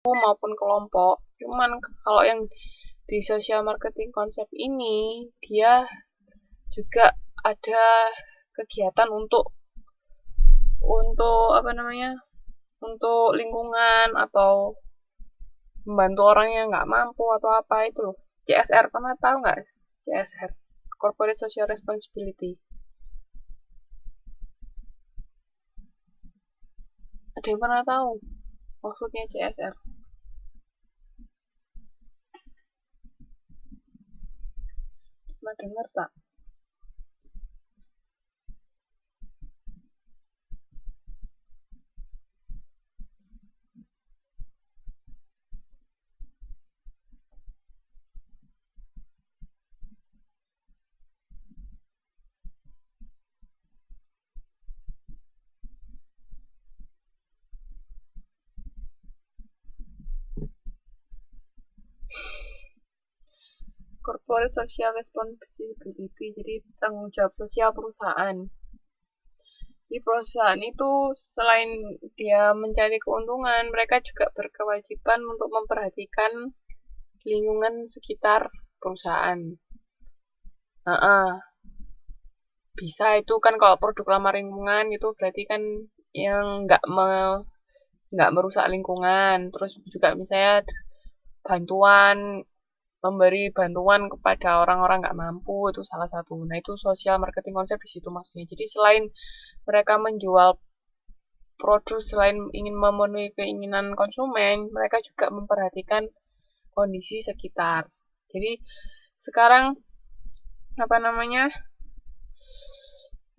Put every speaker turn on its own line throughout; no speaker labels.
maupun kelompok. Cuman kalau yang di social marketing konsep ini, dia juga ada kegiatan untuk apa namanya, untuk lingkungan atau membantu orang yang nggak mampu atau apa itu loh. CSR, pernah tahu nggak? CSR, Corporate Social Responsibility. Ada yang pernah tahu maksudnya CSR? Pernah dengar tak? Corporate Social Responsibility, jadi tanggung jawab sosial perusahaan. Di perusahaan itu selain dia mencari keuntungan, mereka juga berkewajiban untuk memperhatikan lingkungan sekitar perusahaan. Bisa itu kan kalau produk ramah lingkungan itu berarti kan yang nggak merusak lingkungan. Terus juga misalnya bantuan memberi bantuan kepada orang-orang nggak mampu itu salah satu. Nah itu social marketing konsep di situ maksudnya. Jadi selain mereka menjual produk, selain ingin memenuhi keinginan konsumen, mereka juga memperhatikan kondisi sekitar. Jadi sekarang apa namanya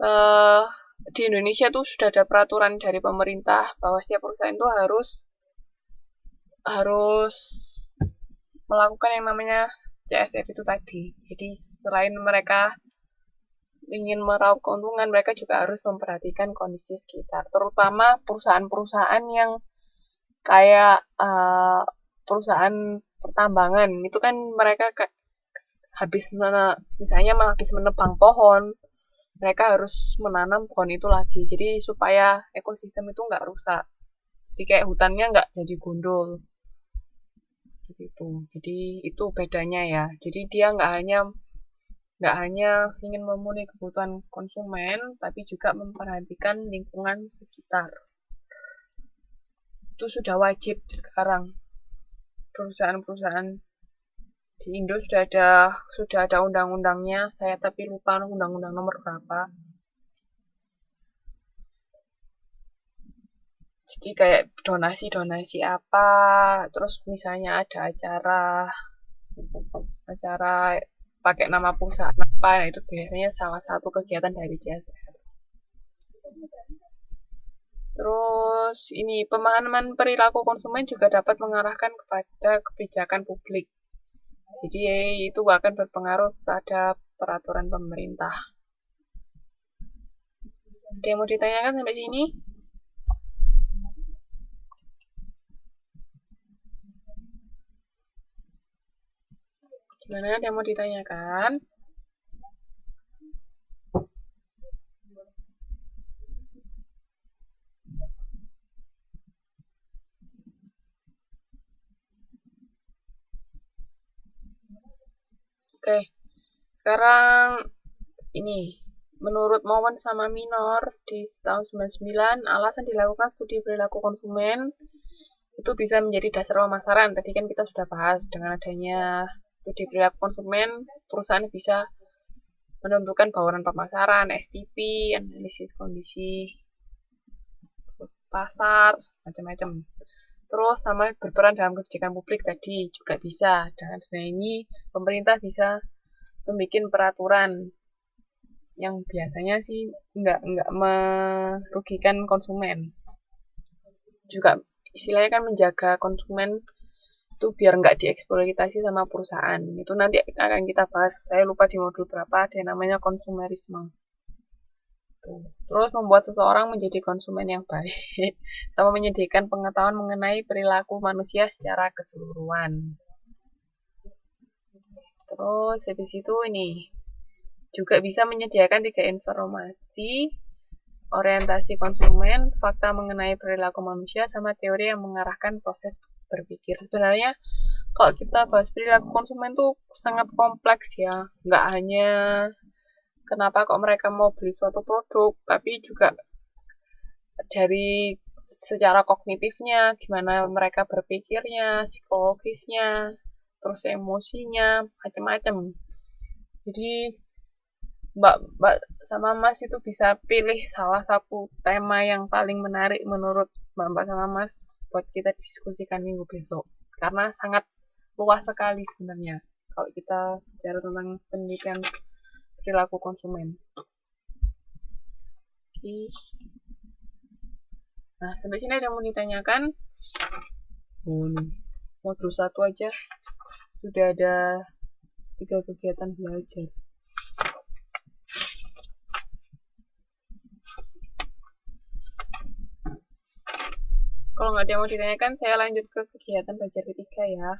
eh di Indonesia tuh sudah ada peraturan dari pemerintah bahwa setiap perusahaan itu harus melakukan yang namanya CSR itu tadi. Jadi selain mereka ingin meraup keuntungan, mereka juga harus memperhatikan kondisi sekitar, terutama perusahaan-perusahaan yang kayak perusahaan pertambangan. Itu kan mereka misalnya habis menebang pohon, mereka harus menanam pohon itu lagi. Jadi supaya ekosistem itu nggak rusak. Jadi kayak hutannya nggak jadi gundul gitu. Jadi itu bedanya ya. Jadi dia nggak hanya ingin memenuhi kebutuhan konsumen, tapi juga memperhatikan lingkungan sekitar. Itu sudah wajib sekarang. Perusahaan-perusahaan di Indo sudah ada undang-undangnya. Saya tapi lupa undang-undang nomor berapa. Jadi kayak donasi-donasi apa, terus misalnya ada acara pakai nama perusahaan apa, nah itu biasanya salah satu kegiatan dari CSR. Terus ini pemahaman perilaku konsumen juga dapat mengarahkan kepada kebijakan publik. Jadi itu akan berpengaruh pada peraturan pemerintah. Ada yang mau ditanyakan sampai sini? Gimana? Ada yang mau ditanyakan? Oke, sekarang ini menurut Mowen sama Minor di tahun 99, alasan dilakukan studi perilaku konsumen itu bisa menjadi dasar pemasaran. Tadi kan kita sudah bahas dengan adanya studi perilaku konsumen, perusahaan bisa menentukan bauran pemasaran, STP, analisis kondisi pasar, macam-macam. Terus sama berperan dalam kebijakan publik tadi juga bisa. Dengan ini pemerintah bisa membuat peraturan yang biasanya sih nggak merugikan konsumen. Juga istilahnya kan menjaga konsumen itu biar nggak dieksploitasi sama perusahaan. Itu nanti akan kita bahas. Saya lupa di modul berapa ada yang namanya konsumerisme. Terus membuat seseorang menjadi konsumen yang baik sama menyediakan pengetahuan mengenai perilaku manusia secara keseluruhan. Terus habis itu ini juga bisa menyediakan 3 informasi orientasi konsumen, fakta mengenai perilaku manusia, sama teori yang mengarahkan proses berpikir. Sebenarnya kalau kita bahas perilaku konsumen tuh sangat kompleks ya, nggak hanya kenapa kok mereka mau beli suatu produk, tapi juga dari secara kognitifnya, gimana mereka berpikirnya, psikologisnya, terus emosinya, macam-macam. Jadi Mbak sama Mas itu bisa pilih salah satu tema yang paling menarik menurut Mbak sama Mas buat kita diskusikan minggu besok. Karena sangat luas sekali sebenarnya kalau kita bicara tentang penelitian perilaku konsumen. Oke. Nah, sampai sini ada yang mau ditanyakan? Oh, nih. Modul 1 aja sudah ada 3 kegiatan belajar. Kalau nggak ada yang mau ditanyakan, saya lanjut ke kegiatan belajar ketiga ya.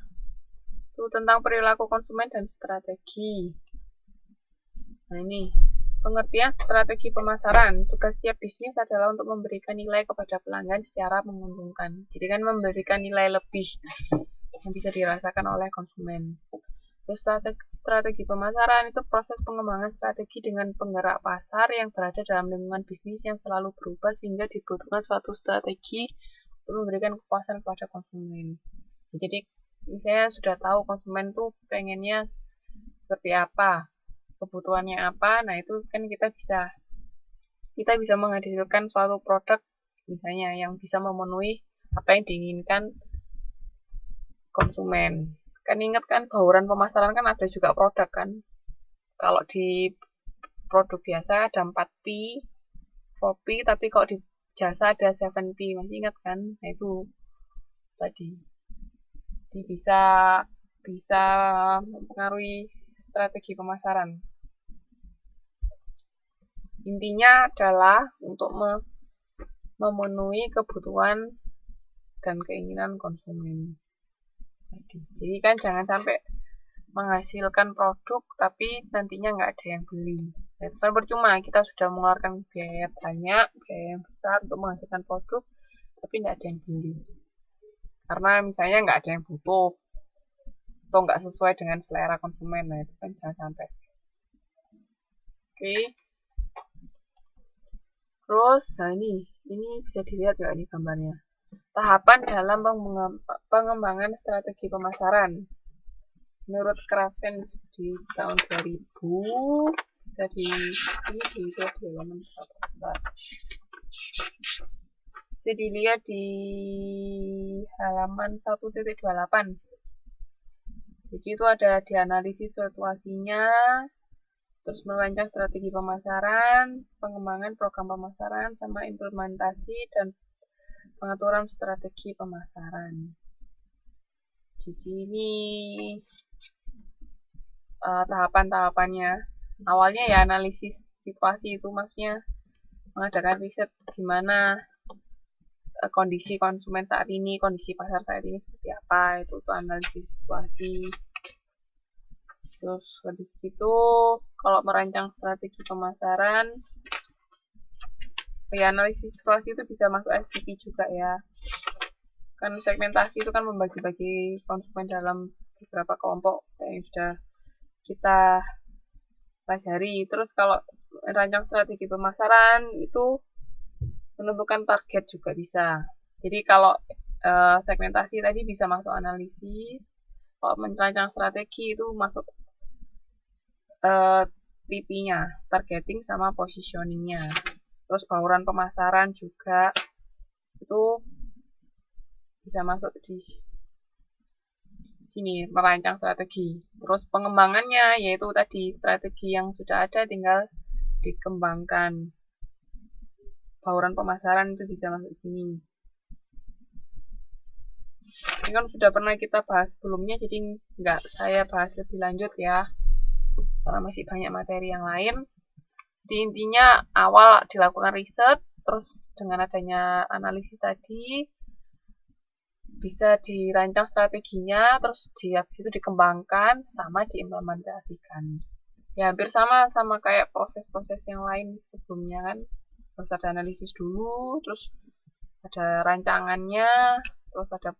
Itu tentang perilaku konsumen dan strategi. Nah ini, pengertian strategi pemasaran. Tugas setiap bisnis adalah untuk memberikan nilai kepada pelanggan secara menguntungkan. Jadi kan memberikan nilai lebih yang bisa dirasakan oleh konsumen. Terus strategi pemasaran itu proses pengembangan strategi dengan penggerak pasar yang berada dalam lingkungan bisnis yang selalu berubah sehingga dibutuhkan suatu strategi untuk memberikan kepuasan kepada konsumen. Jadi misalnya sudah tahu konsumen tuh pengennya seperti apa, kebutuhannya apa, nah itu kan kita bisa menghadirkan suatu produk misalnya yang bisa memenuhi apa yang diinginkan konsumen. Kan ingat kan bauran pemasaran kan ada juga produk kan. Kalau di produk biasa ada 4P, 4P, tapi kalau di jasa ada 7P, masih ingat kan? Nah itu tadi. Jadi bisa mempengaruhi strategi pemasaran. Intinya adalah untuk memenuhi kebutuhan dan keinginan konsumen. Jadi kan jangan sampai menghasilkan produk tapi nantinya nggak ada yang beli. Itu kan percuma, kita sudah mengeluarkan biaya banyak, biaya yang besar untuk menghasilkan produk, tapi nggak ada yang beli. Karena misalnya nggak ada yang butuh, atau nggak sesuai dengan selera konsumen, nah itu kan jangan sampai. Oke. Terus, nah ini bisa dilihat nggak nih gambarnya? Tahapan dalam pengembangan strategi pemasaran. Menurut Kravens di tahun 2000, bisa di halaman berapa? Bisa dilihat di halaman 1.28. Jadi itu ada dianalisis situasinya, terus merancang strategi pemasaran, pengembangan program pemasaran, sama implementasi dan pengaturan strategi pemasaran. Jadi ini tahapan-tahapannya. Awalnya ya analisis situasi, itu maksudnya mengadakan riset gimana kondisi konsumen saat ini, kondisi pasar saat ini seperti apa, itu tuh analisis situasi. Terus habis itu kalau merancang strategi pemasaran, ya analisis situasi itu bisa masuk STP juga ya. Kan segmentasi itu kan membagi-bagi konsumen dalam beberapa kelompok yang sudah kita pelajari. Terus kalau merancang strategi pemasaran itu menentukan target juga bisa. Jadi kalau segmentasi tadi bisa masuk analisis, kalau merancang strategi itu masuk TP-nya, targeting sama positioning-nya. Terus bauran pemasaran juga itu bisa masuk di sini, merancang strategi. Terus pengembangannya yaitu tadi strategi yang sudah ada tinggal dikembangkan. Bauran pemasaran itu bisa masuk sini. Ini kan sudah pernah kita bahas sebelumnya, jadi nggak saya bahas lebih lanjut ya, karena masih banyak materi yang lain. Jadi intinya awal dilakukan riset, terus dengan adanya analisis tadi bisa dirancang strateginya, terus habis itu dikembangkan sama diimplementasikan. Ya hampir sama kayak proses-proses yang lain sebelumnya kan, Harus ada analisis dulu, terus ada rancangannya, terus ada